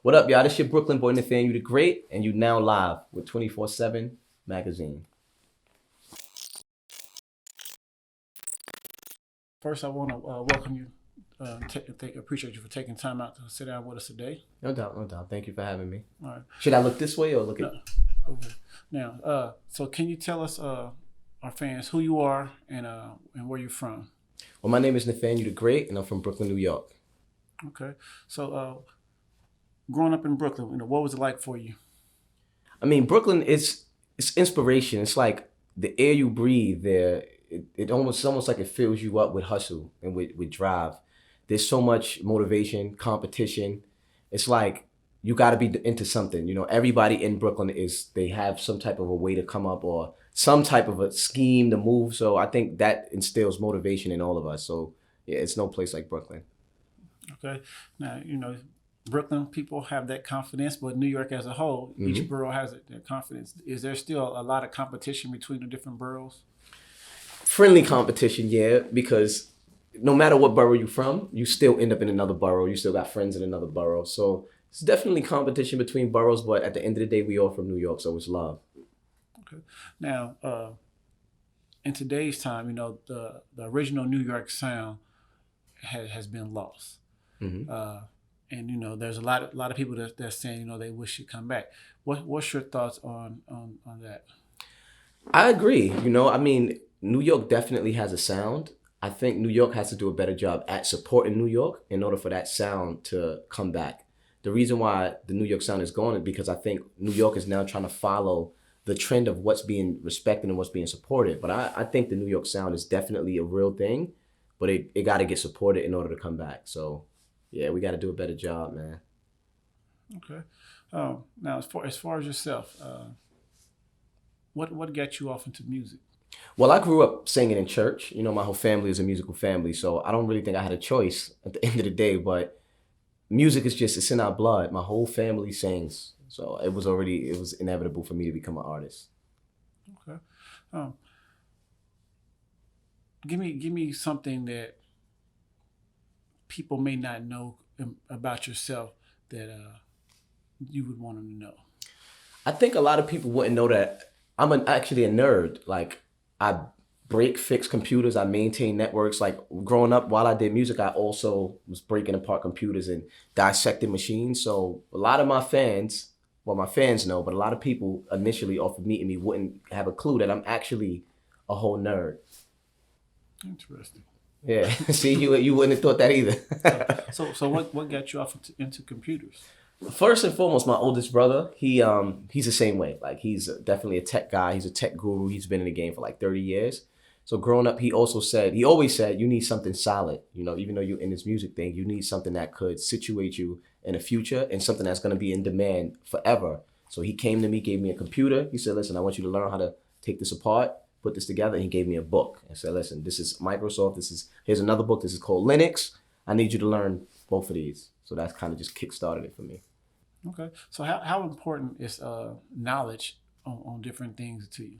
What up, y'all? This your Brooklyn boy Nathaniel the Great, and you now live with 24/7 Magazine. First, I want to welcome you. Appreciate you for taking time out to sit down with us today. No doubt, no doubt. Thank you for having me. All right. Should I look this way or look at? Okay. Now, so can you tell us, our fans, who you are and where you're from? Well, my name is Nathaniel the Great, and I'm from Brooklyn, New York. Okay. So, growing up in Brooklyn, what was it like for you? I mean, Brooklyn is it's inspiration. It's like the air you breathe there. It almost like it fills you up with hustle and with drive. There's so much motivation, competition. It's like you got to be into something. Everybody in Brooklyn they have some type of a way to come up or some type of a scheme to move. So I think that instills motivation in all of us. So yeah, it's no place like Brooklyn. Okay. Now, Brooklyn people have that confidence, but New York as a whole, each borough has that confidence. Is there still a lot of competition between the different boroughs? Friendly competition, yeah, because no matter what borough you're from, you still end up in another borough. You still got friends in another borough. So it's definitely competition between boroughs, but at the end of the day, we all from New York, so it's love. Okay. Now, in today's time, the original New York sound has been lost. And there's a lot of people that's saying they wish it come back. What's your thoughts on that? I agree. I mean, New York definitely has a sound. I think New York has to do a better job at supporting New York in order for that sound to come back. The reason why the New York sound is gone is because I think New York is now trying to follow the trend of what's being respected and what's being supported. But I think the New York sound is definitely a real thing, but it got to get supported in order to come back. So yeah, we got to do a better job, man. Okay. Now, as far as yourself, what got you off into music? Well, I grew up singing in church. My whole family is a musical family, so I don't really think I had a choice at the end of the day. But music it's in our blood. My whole family sings, so it was inevitable for me to become an artist. Okay. Give me something that people may not know about yourself that you would want them to know. I think a lot of people wouldn't know that actually a nerd. Like I fix computers, I maintain networks. Like growing up, while I did music, I also was breaking apart computers and dissecting machines. So a lot of my fans, well, my fans know, but a lot of people initially off of meeting me wouldn't have a clue that I'm actually a whole nerd. Interesting. Yeah. See, you wouldn't have thought that either. So what got you off into computers? First and foremost, my oldest brother, he's the same way. Like he's definitely a tech guy. He's a tech guru. He's been in the game for like 30 years. So growing up, he always said, you need something solid. Even though you're in this music thing, you need something that could situate you in the future and something that's going to be in demand forever. So he came to me, gave me a computer. He said, listen, I want you to learn how to take this apart, put this together. And he gave me a book and said, listen, this is Microsoft. Here's another book. This is called Linux. I need you to learn both of these. So that's kind of just kickstarted it for me. Okay. So how important is knowledge on different things to you?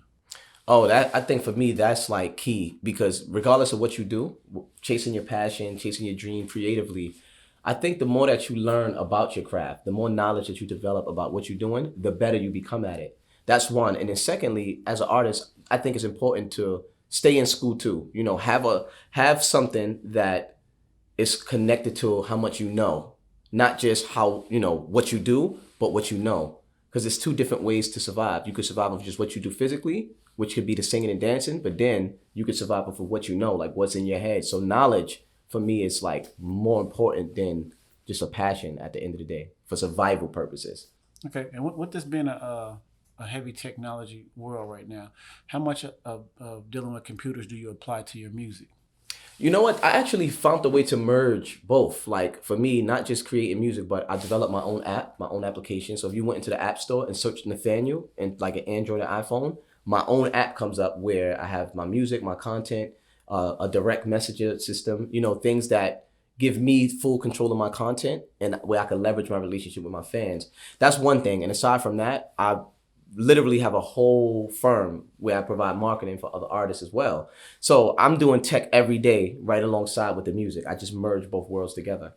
Oh, that I think for me that's like key because regardless of what you do, chasing your passion, chasing your dream creatively, I think the more that you learn about your craft, the more knowledge that you develop about what you're doing, the better you become at it. That's one. And then secondly, as an artist, I think it's important to stay in school too. Have something that is connected to how much you know, not just how, what you do, but what you know. Because there's two different ways to survive. You could survive with just what you do physically, which could be the singing and dancing, but then you could survive with what you know, like what's in your head. So knowledge for me is like more important than just a passion at the end of the day for survival purposes. Okay, and with this being a heavy technology world right now, how much of dealing with computers do you apply to your music? You know what? I actually found a way to merge both. Like for me, not just creating music, but I developed my own app, my own application. So if you went into the app store and searched Nathaniel and like an Android or iPhone, my own app comes up where I have my music, my content, a direct messenger system, things that give me full control of my content and where I can leverage my relationship with my fans. That's one thing. And aside from that, I literally have a whole firm where I provide marketing for other artists as well. So I'm doing tech every day right alongside with the music. I just merge both worlds together.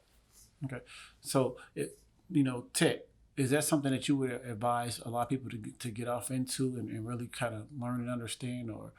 Okay. So tech, is that something that you would advise a lot of people to get off into and really kind of learn and understand, or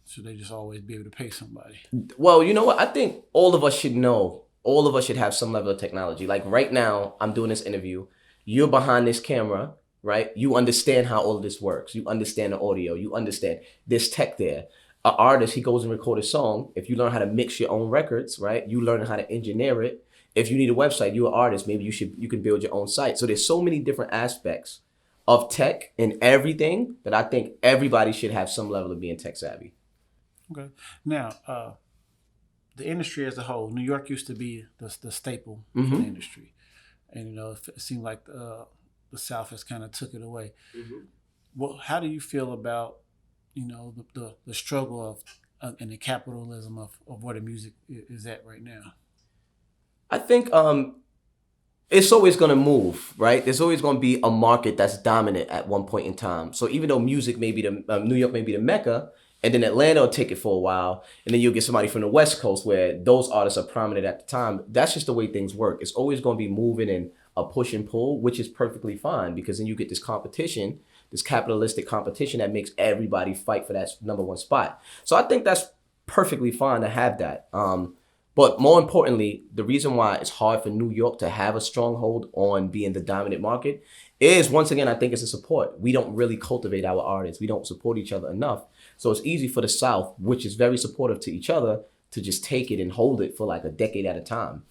should they just always be able to pay somebody? Well, you know what? I think all of us should know. All of us should have some level of technology. Like right now, I'm doing this interview. You're behind this camera, right? You understand how all of this works. You understand the audio. You understand there's tech there. An artist, he goes and records a song. If you learn how to mix your own records, right? You learn how to engineer it. If you need a website, you're an artist. Maybe you can build your own site. So there's so many different aspects of tech and everything that I think everybody should have some level of being tech savvy. Okay. Now, the industry as a whole, New York used to be the staple for the industry, and it seemed like the South has kind of took it away. Well, how do you feel about the struggle of and the capitalism of where the music is at right now? I think it's always going to move, right? There's always going to be a market that's dominant at one point in time. So even though music may be New York may be the mecca, and then Atlanta will take it for a while, and then you'll get somebody from the West Coast where those artists are prominent at the time. That's just the way things work. It's always going to be moving in a push and pull, which is perfectly fine because then you get this competition, this capitalistic competition that makes everybody fight for that number one spot. So I think that's perfectly fine to have that. But more importantly, the reason why it's hard for New York to have a stronghold on being the dominant market is, once again, I think it's a support. We don't really cultivate our artists. We don't support each other enough. So it's easy for the South, which is very supportive to each other, to just take it and hold it for like a decade at a time.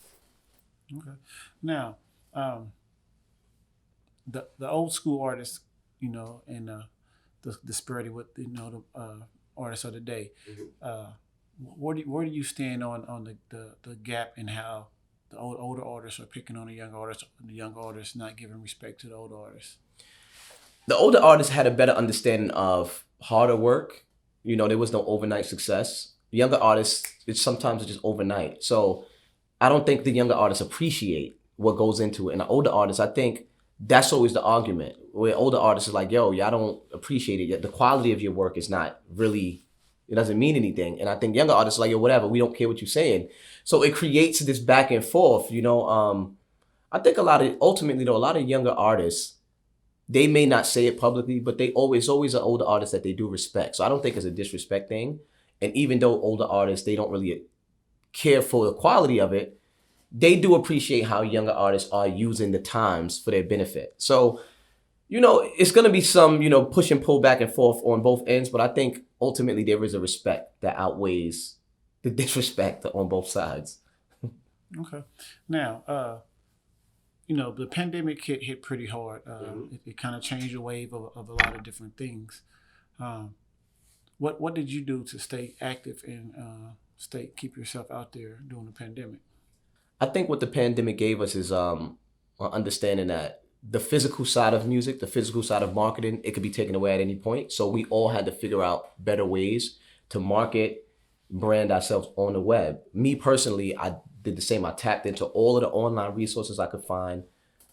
Okay. Now, the old school artists, and the disparity with the artists of the day. Where do you stand on the gap in how the older artists are picking on the young artists, and the young artists not giving respect to the older artists? The older artists had a better understanding of harder work. There was no overnight success. Younger artists, sometimes it's just overnight. So I don't think the younger artists appreciate what goes into it. And the older artists, I think that's always the argument. Where older artists are like, yo, y'all don't appreciate it yet. The quality of your work is not really, it doesn't mean anything. And I think younger artists are like, yo, whatever, we don't care what you're saying. So it creates this back and forth, I think ultimately though, a lot of younger artists, they may not say it publicly, but they always are older artists that they do respect. So I don't think it's a disrespect thing. And even though older artists, they don't really care for the quality of it, they do appreciate how younger artists are using the times for their benefit. So, it's going to be some, push and pull back and forth on both ends. But I think ultimately there is a respect that outweighs the disrespect on both sides. Okay. Now, the pandemic hit pretty hard. It kind of changed the wave of a lot of different things. What did you do to stay active and keep yourself out there during the pandemic? I think what the pandemic gave us is understanding that the physical side of music, the physical side of marketing, it could be taken away at any point. So we all had to figure out better ways to market, brand ourselves on the web. Me personally, I did the same. I tapped into all of the online resources I could find.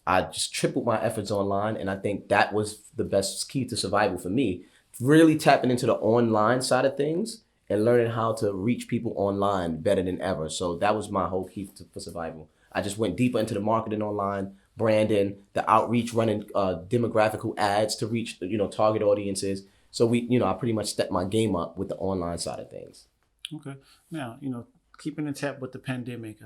I just tripled my efforts online, and I think that was the best key to survival for me. Really tapping into the online side of things and learning how to reach people online better than ever. So that was my whole key for survival. I just went deeper into the marketing online, branding, the outreach, running demographical ads to reach target audiences. So I pretty much stepped my game up with the online side of things. Okay. Now, keeping in tap with the pandemic,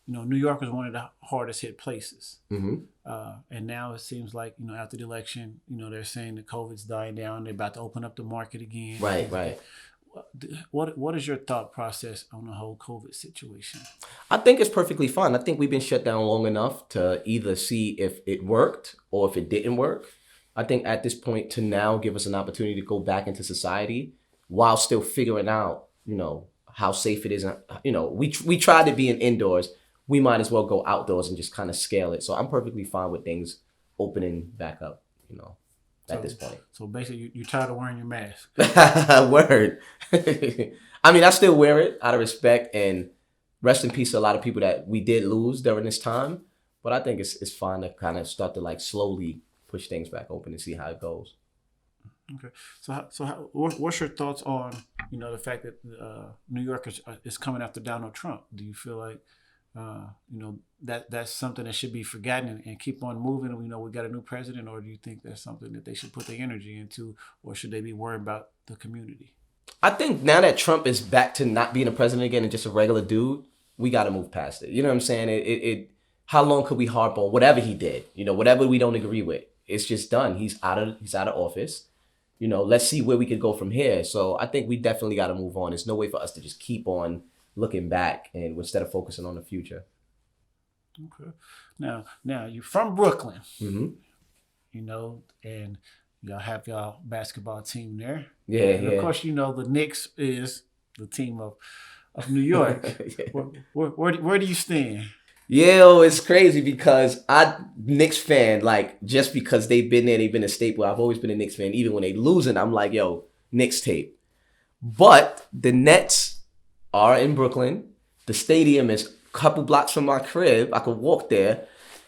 New York was one of the hardest hit places. And now it seems like, after the election, they're saying that COVID's dying down. They're about to open up the market again. Right. What is your thought process on the whole COVID situation? I think it's perfectly fine. I think we've been shut down long enough to either see if it worked or if it didn't work. I think at this point to now give us an opportunity to go back into society while still figuring out, how safe it is. We tried to be indoors. We might as well go outdoors and just kind of scale it. So I'm perfectly fine with things opening back up, at this point. So basically, you're tired of wearing your mask. Word. I mean, I still wear it out of respect, and rest in peace to a lot of people that we did lose during this time. But I think it's fine to kind of start to slowly push things back open and see how it goes. Okay. What's your thoughts on the fact that New York is coming after Donald Trump? Do you feel like that's something that should be forgotten and keep on moving. We got a new president, or do you think that's something that they should put their energy into, or should they be worried about the community? I think now that Trump is back to not being a president again and just a regular dude, we got to move past it. You know what I'm saying? How long could we harp on whatever he did? Whatever we don't agree with, it's just done. He's out of office. Let's see where we could go from here. So I think we definitely got to move on. There's no way for us to just keep on looking back and instead of focusing on the future. Okay. Now you're from Brooklyn, Mm-hmm. And y'all have y'all basketball team there. Yeah, and yeah. Of course, the Knicks is the team of New York. Yeah. Where do you stand? Yo, it's crazy because Knicks fan, like, just because they've been there, they've been a staple. I've always been a Knicks fan. Even when they losing, I'm like, yo, Knicks tape. But the Nets are in Brooklyn. The stadium is a couple blocks from my crib. I could walk there.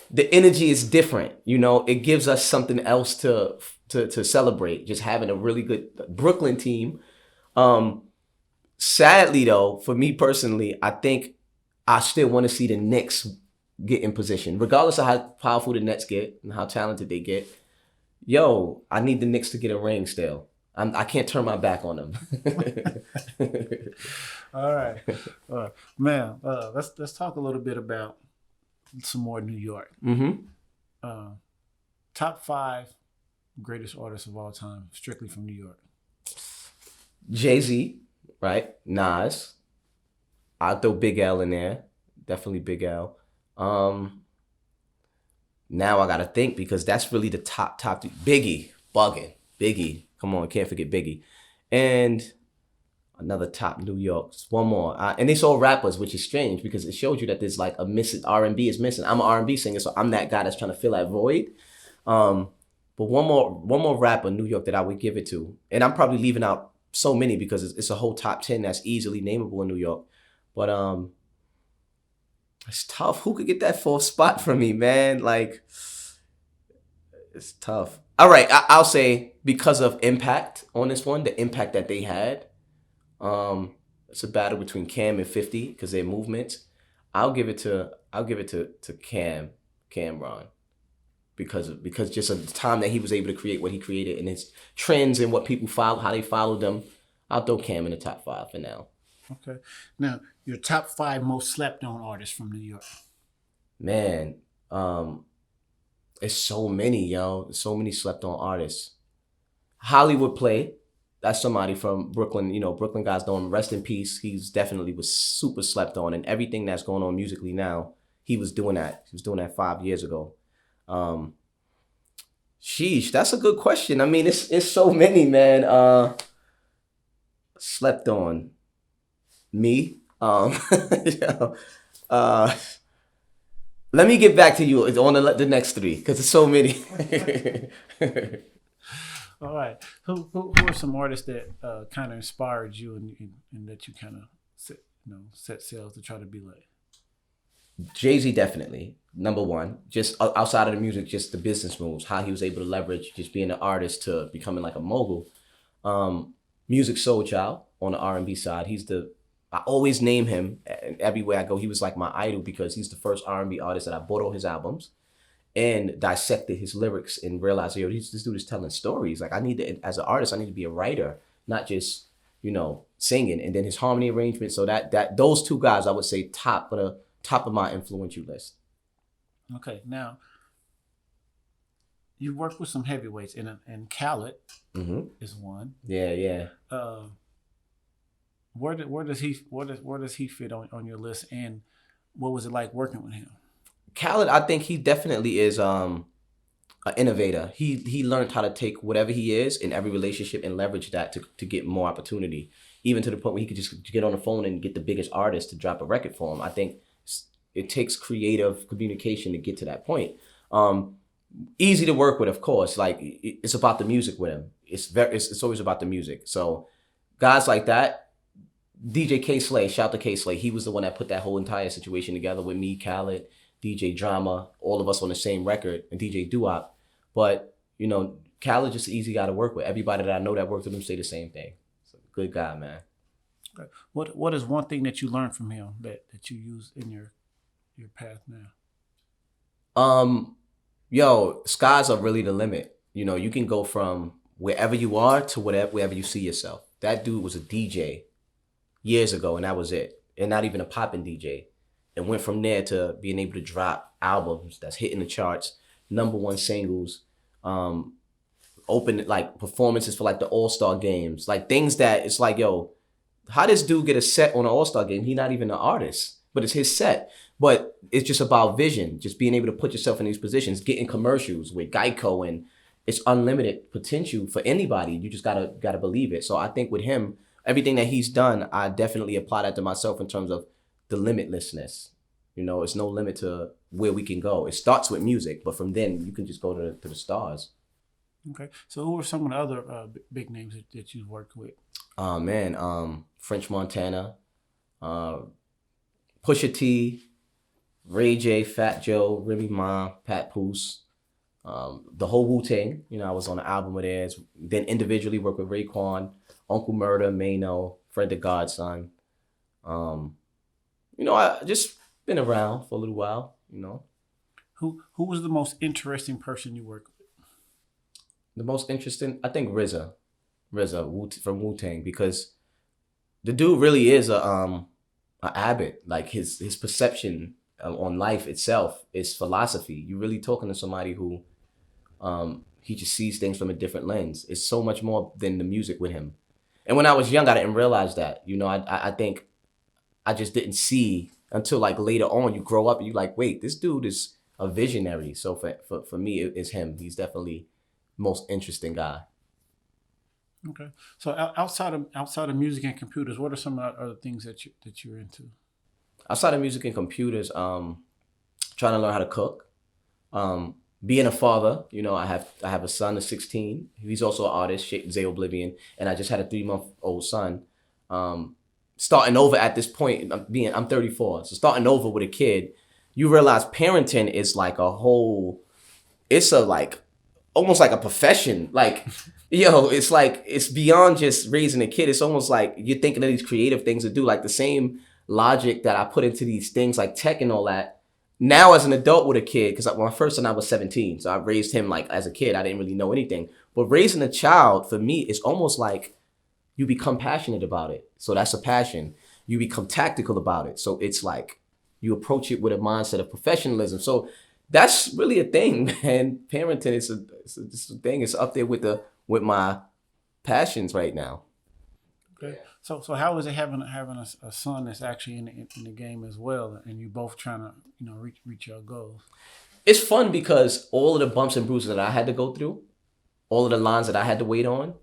The energy is different. It gives us something else to celebrate. Just having a really good Brooklyn team. Sadly, though, for me personally, I think I still want to see the Knicks get in position, regardless of how powerful the Nets get and how talented they get. Yo, I need the Knicks to get a ring still. I can't turn my back on them. All right, man. Let's talk a little bit about some more New York. Mm-hmm. Top 5 greatest artists of all time, strictly from New York. Jay-Z, right? Nas. I'll throw Big L in there. Definitely Big L. Now I gotta think because that's really the top. Biggie, bugging. Biggie, come on, can't forget Biggie. And another top New York. One more. And it's all rappers, which is strange because it shows you that there's like a missing, R&B is missing. I'm an R&B singer, so I'm that guy that's trying to fill that void. But one more rapper, New York, that I would give it to. And I'm probably leaving out so many because it's a whole top 10 that's easily nameable in New York. But it's tough. Who could get that 4th spot from me, man? Like, it's tough. All right, I'll say because of impact on this one, the impact that they had. It's a battle between Cam and 50 because their movements. I'll give it to Cameron because just of the time that he was able to create what he created and his trends and what people follow, how they followed them. I'll throw Cam in the top 5 for now. Okay. Now, your top 5 most slept on artists from New York. Man, it's so many, yo. So many slept on artists. Hollywood Play. That's somebody from Brooklyn. Brooklyn guys know him. Rest in peace. He's definitely was super slept on, and everything that's going on musically now, he was doing that. He was doing that 5 years ago. Sheesh, that's a good question. I mean, it's so many, man. Slept on. Me. Let me get back to you on the next 3 because it's so many. All right. Who are some artists that kind of inspired you and that you kind of set sails to try to be like? Jay-Z definitely number 1. Just outside of the music, just the business moves, how he was able to leverage just being an artist to becoming like a mogul. Music Soul Child on the R&B side. I always name him everywhere I go. He was like my idol because he's the first R&B artist that I bought all his albums and dissected his lyrics and realized, yo, this dude is telling stories. Like as an artist, I need to be a writer, not just, singing. And then his harmony arrangement. So that those 2 guys, I would say top of my influential list. Okay. Now, you work with some heavyweights and Khaled is one. Yeah. Where does he fit on your list, and what was it like working with him? Khaled, I think he definitely is an innovator. He learned how to take whatever he is in every relationship and leverage that to get more opportunity, even to the point where he could just get on the phone and get the biggest artist to drop a record for him. I think it takes creative communication to get to that point. Easy to work with, of course. Like it's about the music with him. It's always about the music. So guys like that. DJ K Slay, shout to K Slay. He was the one that put that whole entire situation together with me, Khaled, DJ Drama, all of us on the same record, and DJ Duop. But, Khaled just an easy guy to work with. Everybody that I know that worked with him say the same thing. So, good guy, man. What is one thing that you learned from him that you use in your your path now? Yo, skies are really the limit. You know, you can go from wherever you are to wherever you see yourself. That dude was a DJ years ago, and that was it. And not even a poppin' DJ. And went from there to being able to drop albums that's hitting the charts, #1 singles, open like performances for like the All-Star games, like things that it's like, yo, how does dude get a set on an All-Star game? He's not even an artist, but it's his set. But it's just about vision, just being able to put yourself in these positions, getting commercials with Geico, and it's unlimited potential for anybody. You just gotta believe it. So I think with him, everything that he's done, I definitely apply that to myself in terms of the limitlessness. You know, it's no limit to where we can go. It starts with music, but from then you can just go to the stars. Okay. So who are some of the other big names that you've worked with? Oh man, French Montana, Pusha T, Ray J, Fat Joe, Remy Ma, Pat Poose, the whole WuTang. You know, I was on an album of theirs. Then individually worked with Raekwon, Uncle Murder, Mano, Fred the Godson. You know, I just been around for a little while. You know, Who was the most interesting person you worked with? the most interesting, I think RZA from WuTang, because the dude really is a abbot. Like his perception on life itself is philosophy. You're really talking to somebody who he just sees things from a different lens. It's so much more than the music with him. And when I was young, I didn't realize that. You know, I think I just didn't see until like later on. You grow up and you're like, wait, this dude is a visionary. So for me, it's him. He's definitely most interesting guy. Okay. So outside of music and computers, what are some other things that you're into? Outside of music and computers, trying to learn how to cook. Being a father, you know, I have a son of 16. He's also an artist, Zay Oblivion, and I just had a 3-month-old son. Starting over at this point, I'm 34, so starting over with a kid, you realize parenting is like a whole. It's a like almost like a profession. Like, yo, it's like it's beyond just raising a kid. It's almost like you're thinking of these creative things to do, like the same logic that I put into these things like tech and all that. Now as an adult with a kid, because my first son I was 17, so I raised him like as a kid. I didn't really know anything. But raising a child for me is almost like you become passionate about it. So that's a passion. You become tactical about it. So it's like you approach it with a mindset of professionalism. So that's really a thing, man. Parenting is a thing. It's up there with my passions right now. Okay. So how is it having a son that's actually in the game as well, and you both trying to reach your goals? It's fun because all of the bumps and bruises that I had to go through, all of the lines that I had to wait on,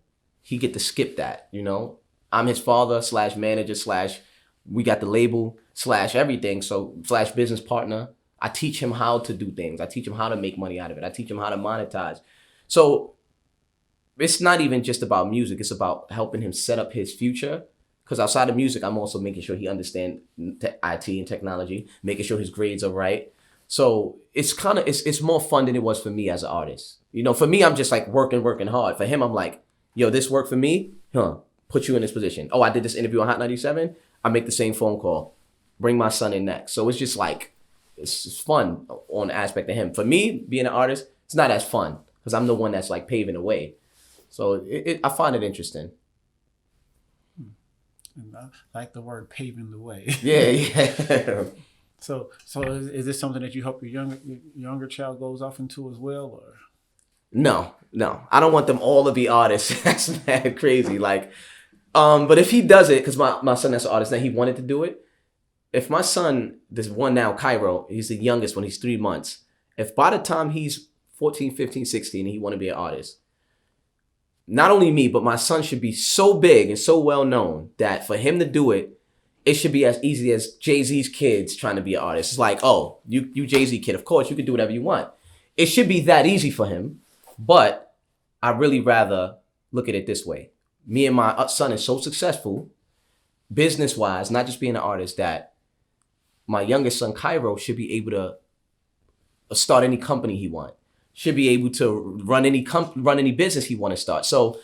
he get to skip that. You know, I'm his father / manager / we got the label / everything. So / business partner. I teach him how to do things. I teach him how to make money out of it. I teach him how to monetize. So it's not even just about music. It's about helping him set up his future. Because outside of music, I'm also making sure he understands IT and technology, making sure his grades are right. So it's more fun than it was for me as an artist. You know, for me, I'm just like working hard. For him, I'm like, yo, this worked for me. Put you in this position. Oh, I did this interview on Hot 97. I make the same phone call. Bring my son in next. So it's just like, it's fun on the aspect of him. For me, being an artist, it's not as fun because I'm the one that's like paving the way. So I find it interesting. And I like the word paving the way. Yeah. So is this something that you hope your younger child goes off into as well, or? No. I don't want them all to be artists. That's mad crazy. Like, but if he does it, because my son that's an artist, then he wanted to do it. If my son, this one now, Cairo, he's the youngest when he's 3 months. If by the time he's 14, 15, 16, and he want to be an artist, not only me, but my son should be so big and so well known that for him to do it, it should be as easy as Jay-Z's kids trying to be an artist. It's like, oh, you Jay-Z kid, of course, you can do whatever you want. It should be that easy for him. But I really rather look at it this way. Me and my son is so successful, business-wise, not just being an artist, that my youngest son, Cairo, should be able to start any company he wants. Should be able to run any business he want to start. So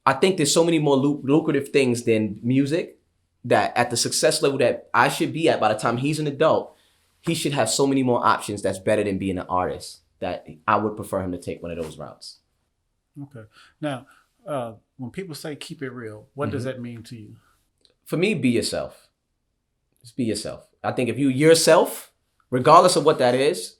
I think there's so many more lucrative things than music that at the success level that I should be at by the time he's an adult, he should have so many more options that's better than being an artist, that I would prefer him to take one of those routes. Okay. Now, when people say keep it real, what does that mean to you? For me, be yourself. Just be yourself. I think if you yourself, regardless of what that is,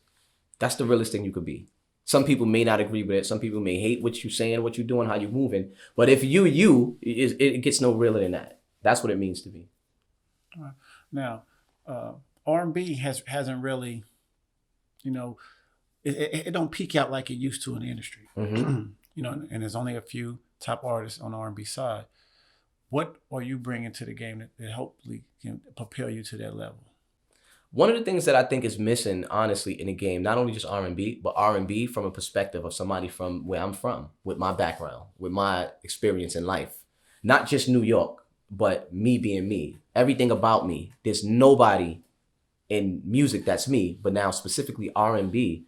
that's the realest thing you could be. Some people may not agree with it. Some people may hate what you're saying, what you're doing, how you're moving. But if it gets no realer than that. That's what it means to me. All right. Now, R&B hasn't really, it don't peak out like it used to in the industry. And there's only a few top artists on the R&B side. What are you bringing to the game that hopefully can propel you to that level? One of the things that I think is missing, honestly, in the game, not only just R&B, but R&B from a perspective of somebody from where I'm from, with my background, with my experience in life. Not just New York, but me being me. Everything about me. There's nobody in music that's me, but now specifically R&B.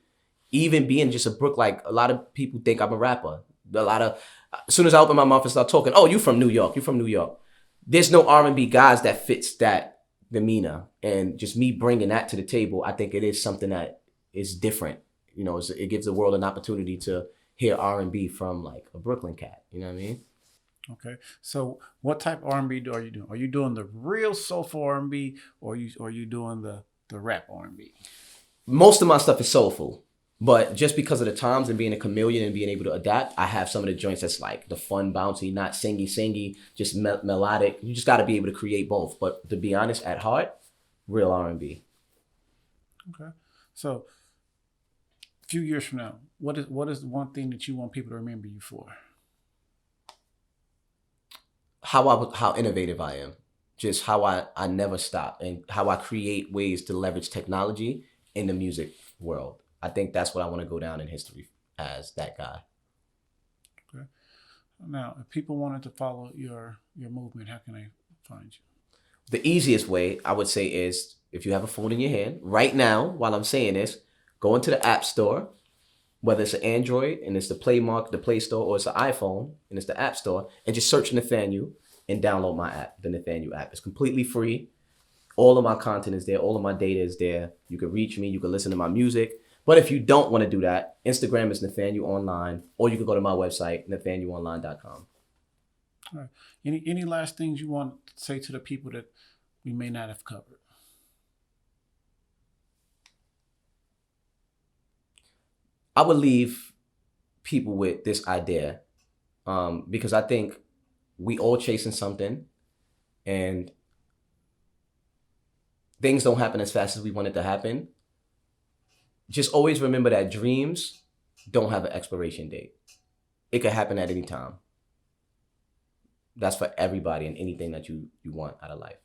Even being just a Brook, like a lot of people think I'm a rapper. As soon as I open my mouth and start talking, oh, you from New York, you from New York. There's no R&B guys that fits that demeanor, and just me bringing that to the table, I think it is something that is different. It gives the world an opportunity to hear R&B from like a Brooklyn cat. You know what I mean? Okay, so what type of R&B are you doing? Are you doing the real soulful R&B, or are you doing the rap R&B? Most of my stuff is soulful, but just because of the times and being a chameleon and being able to adapt, I have some of the joints that's like the fun, bouncy, not singy, just melodic. You just got to be able to create both. But to be honest, at heart, real R&B. Okay, so a few years from now, what is one thing that you want people to remember you for? How innovative I am, just how I never stop, and how I create ways to leverage technology in the music world. I think that's what I want to go down in history as, that guy. Okay. Now, if people wanted to follow your movement, how can they find you? The easiest way, I would say, is if you have a phone in your hand right now, while I'm saying this, go into the App Store, whether it's an Android and it's the Play Store, or it's an iPhone and it's the App Store, and just search Nathaniel and download my app, the Nathaniel app. It's completely free. All of my content is there. All of my data is there. You can reach me. You can listen to my music. But if you don't want to do that, Instagram is Nathaniel Online, or you can go to my website, nathanielonline.com. All right. Any last things you want to say to the people that we may not have covered? I would leave people with this idea, because I think we all chasing something, and things don't happen as fast as we want it to happen. Just always remember that dreams don't have an expiration date. It could happen at any time. That's for everybody and anything that you want out of life.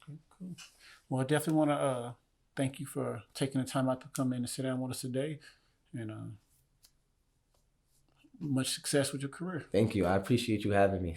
Okay, cool. Well, I definitely want to thank you for taking the time out to come in and sit down with us today. And much success with your career. Thank you. I appreciate you having me.